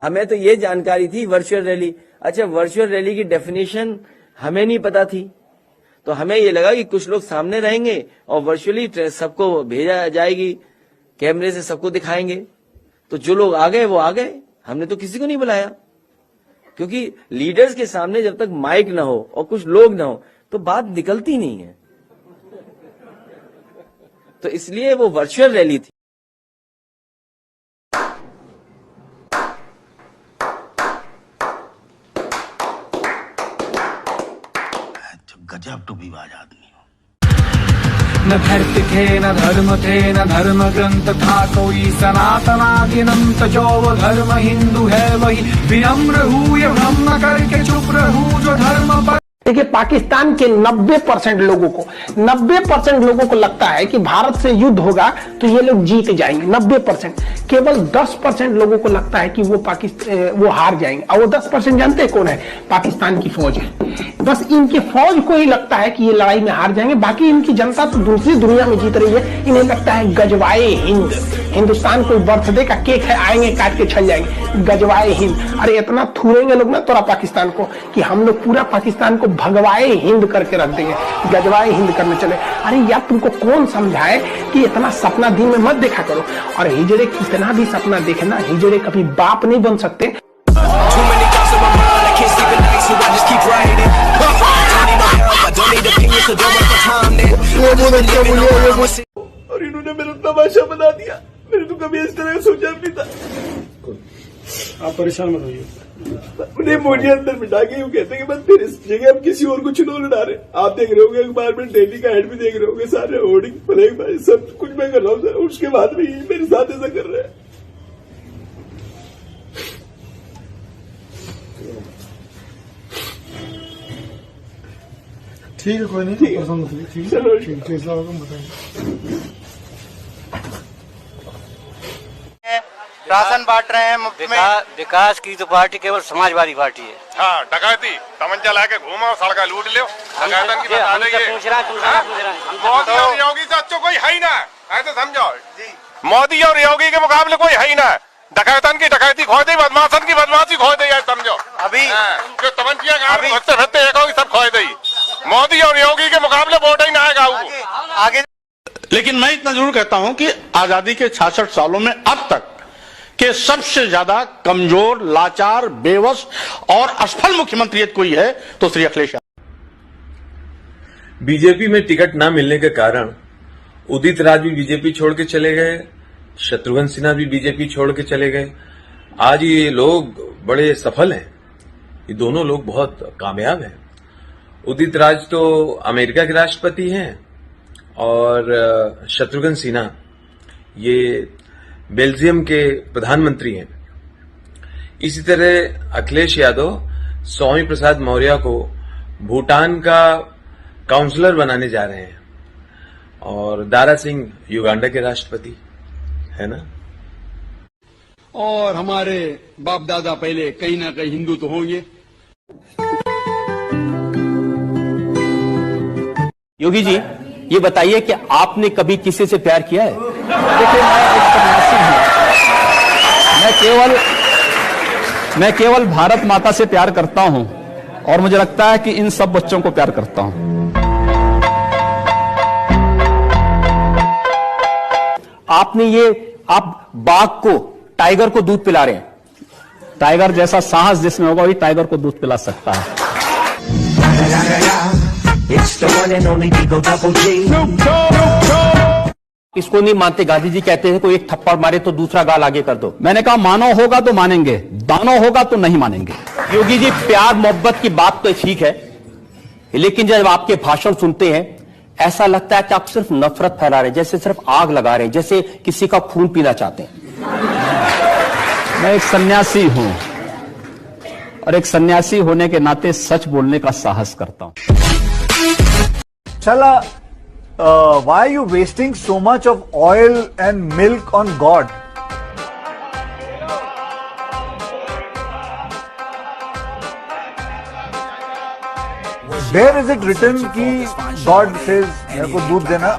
हमें तो ये जानकारी थी वर्चुअल रैली। अच्छा, वर्चुअल रैली की डेफिनेशन हमें नहीं पता थी, तो हमें ये लगा कि कुछ लोग सामने रहेंगे और वर्चुअली सबको भेजा जाएगी, कैमरे से सबको दिखाएंगे। तो जो लोग आ गए वो आ गए, हमने तो किसी को नहीं बुलाया, क्योंकि लीडर्स के सामने जब तक माइक ना हो और कुछ लोग ना हो तो बात निकलती नहीं है। तो इसलिए वो वर्चुअल रैली थी। गजब टूबीबाज आदमी हो। न धरती थे न धर्म थे न धर्म ग्रंथ था कोई सनातनादिनंत। जो वो धर्म हिंदू है वही विनम्र हूँ, ये भ्रम न करके चुप रहूं जो धर्म पर। देखिए, पाकिस्तान के 90% लोगों को लगता है कि भारत से युद्ध होगा तो ये लोग जीत जाएंगे। 90%। केवल 10% लोगों को लगता है कि वो हार जाएंगे, और वो 10% जानते हैं कौन है? पाकिस्तान की फौज है। बस इनकी फौज को ही लगता है कि ये लड़ाई में हार जाएंगे, बाकी इनकी जनता तो दूसरी दुनिया में जीत रही है। इन्हें लगता है गजवाए हिंद, हिंदुस्तान कोई बर्थडे का केक है, आएंगे काट के चल जाएंगे, गजवाए हिंद। अरे इतना थूरेंगे लोग ना तोरा पाकिस्तान को कि हम लोग पूरा पाकिस्तान को भगवाए हिंद करके रख देंगे, गजवाए हिंद करने चले। अरे यार, तुमको कौन समझाए कि इतना सपना दिन में मत देखा करो। और हिजड़े कितना भी सपना देखे ना, हिजड़े कभी बाप नहीं बन सकते। और इन्होंने मेरा तमाशा बना दिया। मैंने तो कभी इस तरह सोचा भी था। आप परेशान मत होइए। उन्हें मोदी अंदर बिठा के यूं कहते हैं कि बस फिर इस जगह हम किसी और को चुनाव लड़ा रहे। आप देख रहे होंगे अखबार में, डेली का हेड भी देख रहे होंगे, सारे होर्डिंग फ्लैग सब कुछ मैं कर रहा हूँ, उसके बाद भी मेरे साथ ऐसा कर रहे हैं। ठीक है, कोई नहीं, परेशान मत होइए। ठीक है, कैसा होगा बताएंगे। राशन बांट रहे हैं मुफ्त में। विकास की तो पार्टी केवल समाजवादी पार्टी है। हाँ, डकैती तमंचा लाके घूमो, सड़का लूट लो, डकैतन की बता देंगे। मोदी और योगी से अच्छा कोई है ही ना, ऐसे समझो। मोदी और योगी के मुकाबले कोई है ही ना। डकैतन की डकैती खो दी, बदमाशन की बदमाशी खो दी, समझो। अभी जो तमंचिया घुसते फिरते सब खो दी। मोदी और योगी के मुकाबले वोट ही ना आएगा आगे। लेकिन मैं इतना जरूर कहता हूं कि आजादी के 66 सालों में अब तक के सबसे ज्यादा कमजोर, लाचार, बेवश और असफल मुख्यमंत्री कोई है तो श्री अखिलेश यादव। बीजेपी में टिकट न मिलने के कारण उदित राज भी बीजेपी छोड़ के चले गए, शत्रुघ्न सिन्हा भी बीजेपी छोड़ के चले गए। आज ये लोग बड़े सफल हैं, ये दोनों लोग बहुत कामयाब हैं। उदित राज तो अमेरिका के राष्ट्रपति हैं और शत्रुघ्न सिन्हा ये बेल्जियम के प्रधानमंत्री हैं। इसी तरह अखिलेश यादव स्वामी प्रसाद मौर्य को भूटान का काउंसलर बनाने जा रहे हैं और दारा सिंह युगांडा के राष्ट्रपति है ना। और हमारे बाप दादा पहले कहीं ना कहीं हिंदू तो होंगे। योगी जी, ये बताइए कि आपने कभी किसी से प्यार किया है? देखिए, मैं केवल भारत माता से प्यार करता हूं और मुझे लगता है कि इन सब बच्चों को प्यार करता हूं। आप बाघ को, टाइगर को दूध पिला रहे हैं। टाइगर जैसा साहस जिसमें होगा वही टाइगर को दूध पिला सकता है। इसको नहीं मानते। गांधी जी कहते हैं कोई एक थप्पड़ मारे तो दूसरा गाल आगे कर दो। मैंने कहा मानो होगा तो मानेंगे, दानो होगा तो नहीं मानेंगे। योगी जी, प्यार मोहब्बत की बात तो ठीक है, लेकिन जब आपके भाषण सुनते हैं ऐसा लगता है कि आप सिर्फ नफरत फैला रहे हैं, जैसे सिर्फ आग लगा रहे हैं, जैसे किसी का खून पीना चाहते हैं। मैं एक सन्यासी हूं और एक सन्यासी होने के नाते सच बोलने का साहस करता हूं। चला, why are you wasting so much of oil and milk on God? Where is it written कि God says मेरे को दूध देना?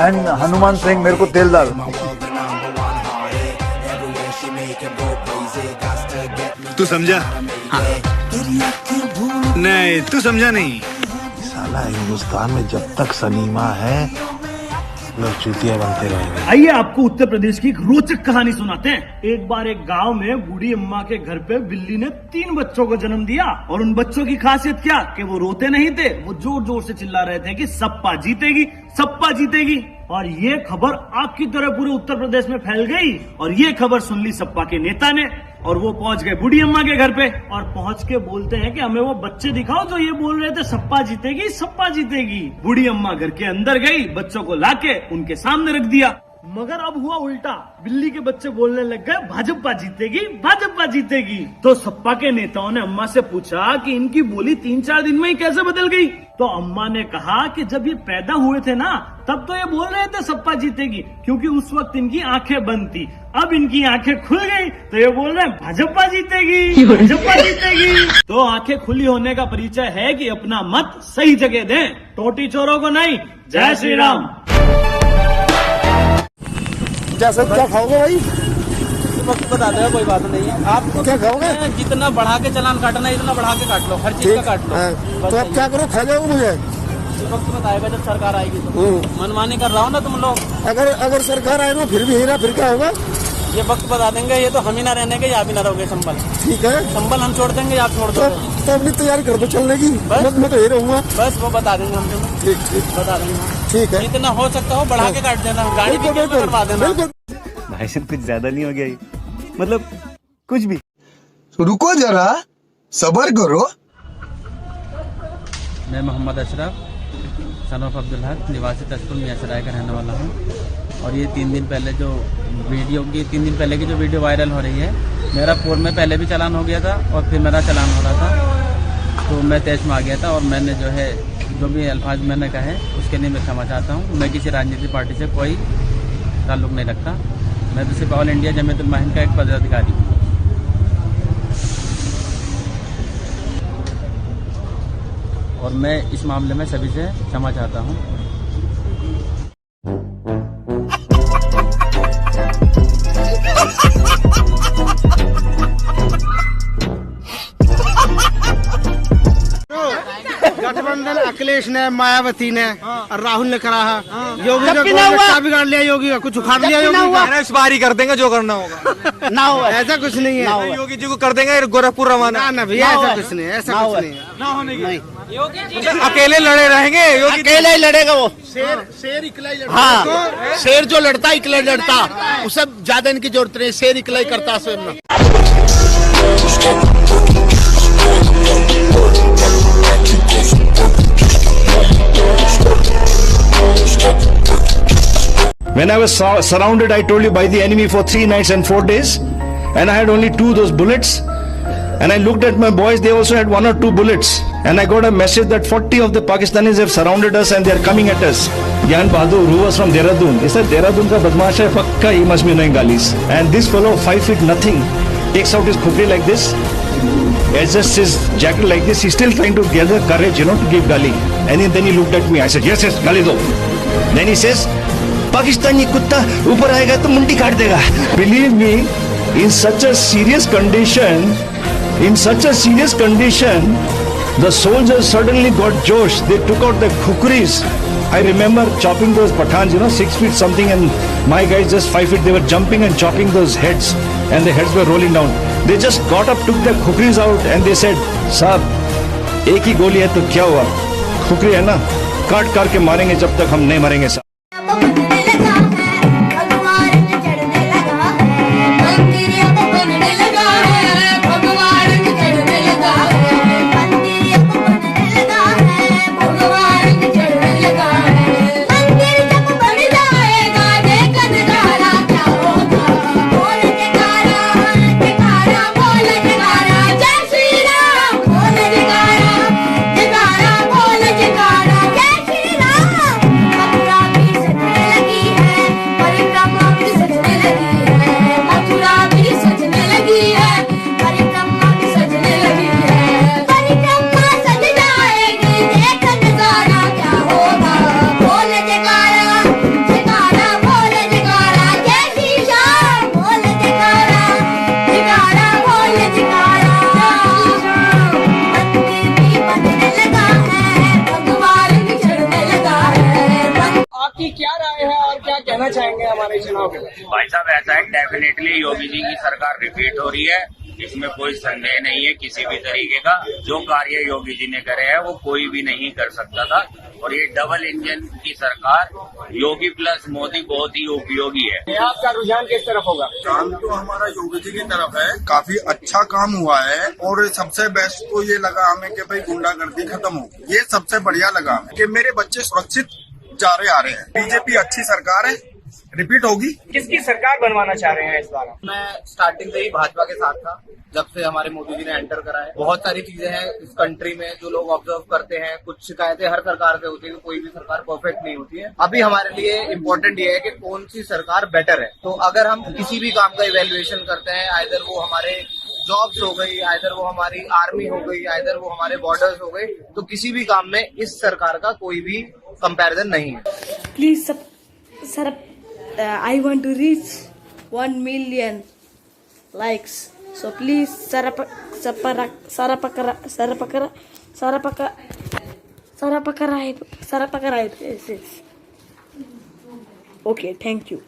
एंड हनुमान सिंह मेरे को तेल डाल। तू समझा? हाँ। नहीं तू समझा नहीं। साला हिंदुस्तान में जब तक सनीमा है लोग चूतिया बनते रहेंगे। आइए आपको उत्तर प्रदेश की एक रोचक कहानी सुनाते हैं। एक बार एक गांव में बूढ़ी अम्मा के घर पे बिल्ली ने 3 बच्चों को जन्म दिया और उन बच्चों की खासियत क्या कि वो रोते नहीं थे, वो जोर जोर से चिल्ला रहे थे कि सप्पा जीतेगी, सप्पा जीतेगी। और ये खबर आग की तरह पूरे उत्तर प्रदेश में फैल गई और ये खबर सुन ली सप्पा के नेता ने और वो पहुंच गए बूढ़ी अम्मा के घर पे और पहुंच के बोलते हैं कि हमें वो बच्चे दिखाओ जो ये बोल रहे थे सप्पा जीतेगी, सप्पा जीतेगी। बूढ़ी अम्मा घर के अंदर गई, बच्चों को लाके उनके सामने रख दिया। मगर अब हुआ उल्टा, बिल्ली के बच्चे बोलने लग गए भाजपा जीतेगी, भाजपा जीतेगी। तो सपा के नेताओं ने अम्मा से पूछा कि इनकी बोली 3-4 दिन में ही कैसे बदल गई। तो अम्मा ने कहा कि जब ये पैदा हुए थे ना तब तो ये बोल रहे थे सपा जीतेगी, क्योंकि उस वक्त इनकी आंखें बंद थी। अब इनकी आंखें खुल गई तो ये बोल रहे हैं भाजपा जीतेगी, भाजपा जीतेगी। तो आंखें खुली होने का परिचय है कि अपना मत सही जगह दें, टोटी चोरों को नहीं। जय श्री राम। क्या खाओगे भाई? वक्त बता दो, कोई बात नहीं है। आपको क्या खाओगे? जितना बढ़ा के चालान काटना है इतना बढ़ा के काट लो, हर चीज का काट लो। तो अब क्या करो, खा जाओ मुझे? वक्त बताएगा जब सरकार आएगी तो। मनमानी कर रहा हूँ ना तुम लोग। अगर सरकार आए ना फिर भी हीरा, फिर क्या होगा? ये वक्त बता देंगे, ये तो हम ही ना रहने के, आप ही ना रहोगे। संभल ठीक है, संभल हम छोड़ देंगे, आप छोड़ दो। तो अपनी तैयारी कर दो चलने की। मैं तो यही रहूंगा। बस वो बता देंगे हम तुम्हें। ठीक बता देंगे। ठीक है, जितना हो सकता हो बढ़ा के काट देना, गाड़ी भी करवा देना। भाई साहब कुछ ज्यादा नहीं हो गया ये? मतलब कुछ भी। रुको जरा, सब्र करो। मैं मोहम्मद अशरफ सन ऑफ अब्दुल हक, निवासी तशकुल मियाँसराय का रहने वाला हूँ। और ये 3 दिन पहले जो वीडियो वायरल हो रही है, मेरा पूर्व में पहले भी चालान हो गया था और फिर मेरा चालान हो रहा था, तो मैं तैश में आ गया था। और मैंने जो भी अल्फाज मैंने कहे उसके लिए मैं क्षमा चाहता हूँ। मैं किसी राजनीतिक पार्टी से कोई ताल्लुक नहीं रखता। मैं तो सिर्फ ऑल इंडिया जमीयतुल उलमा का एक पदाधिकारी हूँ। और मैं इस मामले में सभी से क्षमा चाहता हूँ। गठबंधन अखिलेश ने, मायावती ने और राहुल ने करा है। योगी ने क्या बिगाड़ लिया? योगी का कुछ उखाड़ लिया? योगी का इस बार ही कर देंगे जो करना होगा। ना हो, ऐसा कुछ नहीं है। योगी जी को कर देंगे गोरखपुर रवाना। ना भैया, ऐसा कुछ नहीं है, ऐसा कुछ नहीं है। ना होने की अकेले लड़े रहेंगे। योगी अकेले ही लड़ेगा वो। शेर इकला ही लड़ता। हाँ, शेर जो लड़ता इकला लड़ता, उससे ज्यादा इनकी जरूरत नहीं। शेर इकला ही करता स्वयं। When I was surrounded, I told you, by the enemy for 3 nights and 4 days, and I had only 2 those bullets. And I looked at my boys; they also had 1 or 2 bullets. And I got a message that 40 of the Pakistanis have surrounded us and they are coming at us. Gyan Bahadur, who was from Dehradun, he said, "Dehradun ka badmash hai, pakka he must be knowing galis." And this fellow, 5 feet nothing, takes out his khupri like this, adjusts his jacket like this. He's still trying to gather courage, to give gali. And then he looked at me. I said, "Yes, gali do." Then he says, "Pakistani कुत्ता ऊपर आएगा तो मुंडी काट देगा." Believe me, in such a serious condition, the soldiers suddenly got josh. They took out the khukris. I remember chopping those Pathans, 6 feet something, and my guys just 5 feet. They were jumping and chopping those heads, and the heads were rolling down. They just got up, took the khukris out, and they said, "साहब, एक ही गोली है तो क्या हुआ? खुकरी है ना, काट काट के मारेंगे जब तक हम नहीं मरेंगे साहब." आए हैं और क्या कहना चाहेंगे हमारे चुनाव के बारे में? भाई साहब ऐसा है, डेफिनेटली योगी जी की सरकार रिपीट हो रही है, इसमें कोई संदेह नहीं है किसी भी तरीके का। जो कार्य योगी जी ने करे हैं वो कोई भी नहीं कर सकता था, और ये डबल इंजन की सरकार योगी प्लस मोदी बहुत ही उपयोगी है। आपका रुझान किस तरफ होगा? काम तो हमारा योगी जी की तरफ है, काफी अच्छा काम हुआ है, और सबसे बेस्ट तो ये लगा हमें कि भाई गुंडागर्दी खत्म हो, ये सबसे बढ़िया लगा कि मेरे बच्चे सुरक्षित जा रहे आ रहे हैं। बीजेपी अच्छी सरकार है, रिपीट होगी। किसकी सरकार बनवाना चाह रहे हैं इस बार? मैं स्टार्टिंग से ही भाजपा के साथ था, जब से हमारे मोदी जी ने एंटर करा है। बहुत सारी चीजें हैं इस कंट्री में जो लोग ऑब्जर्व करते हैं, कुछ शिकायतें हर सरकार से होती है, कोई भी सरकार परफेक्ट नहीं होती है। अभी हमारे लिए इम्पोर्टेंट ये है कि कौन सी सरकार बेटर है। तो अगर हम किसी भी काम का इवेल्युएशन करते हैं, आइदर वो हमारे जॉब्स हो गई, आइदर वो हमारी आर्मी हो गई, आइदर वो हमारे बॉर्डर्स हो गए, तो किसी भी काम में इस सरकार का कोई भी कंपैरिजन नहीं है। Please sir, I want to reach 1 million likes. So please, subscribe. Okay, thank you.